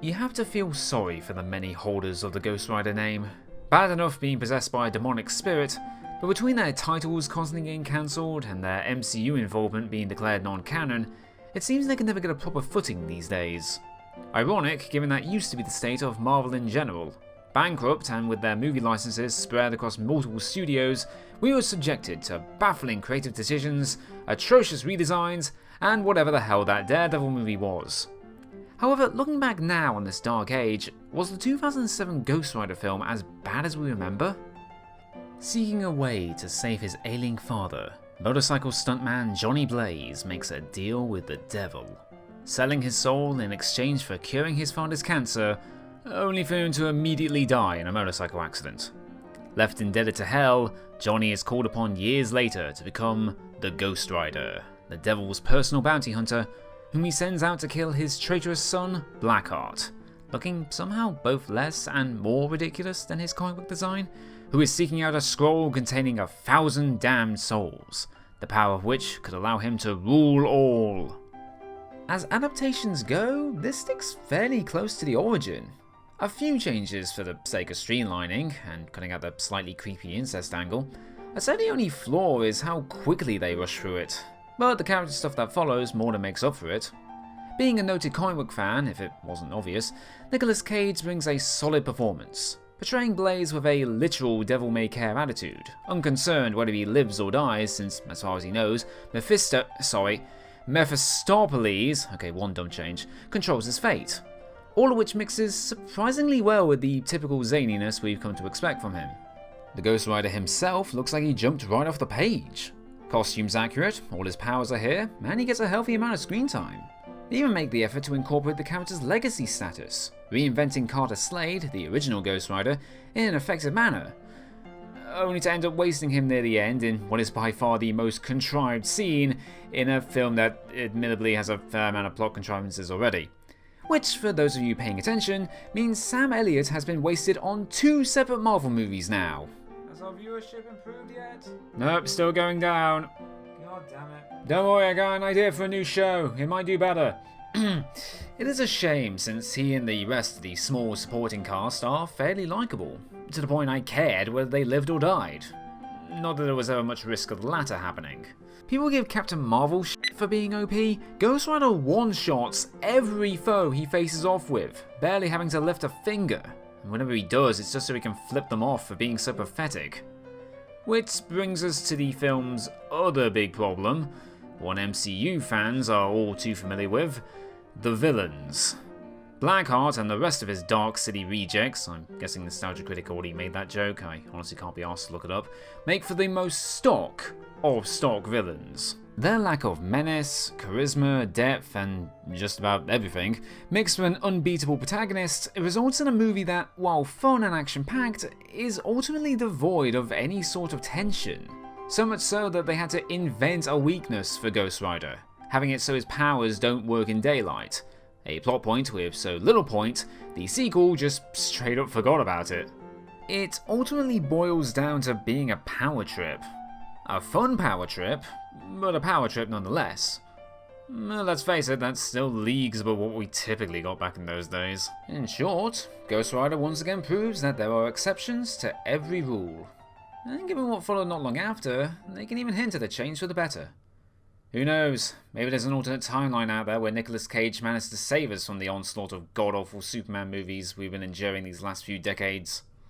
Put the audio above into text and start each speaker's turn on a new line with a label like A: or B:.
A: You have to feel sorry for the many holders of the Ghost Rider name. Bad enough being possessed by a demonic spirit, but between their titles constantly getting cancelled and their MCU involvement being declared non-canon, it seems they can never get a proper footing these days. Ironic, given that used to be the state of Marvel in general. Bankrupt and with their movie licenses spread across multiple studios, we were subjected to baffling creative decisions, atrocious redesigns, and whatever the hell that Daredevil movie was. However, looking back now on this dark age, was the 2007 Ghost Rider film as bad as we remember? Seeking a way to save his ailing father, motorcycle stuntman Johnny Blaze makes a deal with the devil, selling his soul in exchange for curing his father's cancer, only for him to immediately die in a motorcycle accident. Left indebted to hell, Johnny is called upon years later to become the Ghost Rider, the devil's personal bounty hunter, whom he sends out to kill his traitorous son, Blackheart, looking somehow both less and more ridiculous than his comic book design, who is seeking out a scroll containing 1,000 damned souls, the power of which could allow him to rule all. As adaptations go, this sticks fairly close to the origin. A few changes for the sake of streamlining and cutting out the slightly creepy incest angle. I'd say the only flaw is how quickly they rush through it, but the character stuff that follows more than makes up for it. Being a noted comic book fan, if it wasn't obvious, Nicolas Cage brings a solid performance, portraying Blaze with a literal devil-may-care attitude, unconcerned whether he lives or dies since, as far as he knows, Mephistopheles, okay, one dumb change, controls his fate. All of which mixes surprisingly well with the typical zaniness we've come to expect from him. The Ghost Rider himself looks like he jumped right off the page. Costume's accurate, all his powers are here, and he gets a healthy amount of screen time. They even make the effort to incorporate the character's legacy status, reinventing Carter Slade, the original Ghost Rider, in an effective manner, only to end up wasting him near the end in what is by far the most contrived scene in a film that admittedly has a fair amount of plot contrivances already. Which, for those of you paying attention, means Sam Elliott has been wasted on 2 separate Marvel movies now. Has our viewership improved yet? Nope, still going down. God damn it. Don't worry, I got an idea for a new show. It might do better. It is a shame, since he and the rest of the small supporting cast are fairly likeable, to the point I cared whether they lived or died. Not that there was ever much risk of the latter happening. People give Captain Marvel shit for being OP. Ghost Rider one-shots every foe he faces off with, barely having to lift a finger. And whenever he does, it's just so he can flip them off for being so pathetic. Which brings us to the film's other big problem, one MCU fans are all too familiar with, the villains. Blackheart and the rest of his Dark City rejects, I'm guessing Nostalgia Critic already made that joke, I honestly can't be asked to look it up, make for the most stock of stock villains. Their lack of menace, charisma, depth, and just about everything, mixed with an unbeatable protagonist, results in a movie that, while fun and action-packed, is ultimately devoid of any sort of tension. So much so that they had to invent a weakness for Ghost Rider, having it so his powers don't work in daylight. A plot point with so little point, the sequel just straight up forgot about it. It ultimately boils down to being a power trip. A fun power trip, but a power trip nonetheless. Let's face it, that's still leagues above what we typically got back in those days. In short, Ghost Rider once again proves that there are exceptions to every rule. And given what followed not long after, they can even hint at a change for the better. Who knows, maybe there's an alternate timeline out there where Nicolas Cage managed to save us from the onslaught of god-awful Superman movies we've been enduring these last few decades.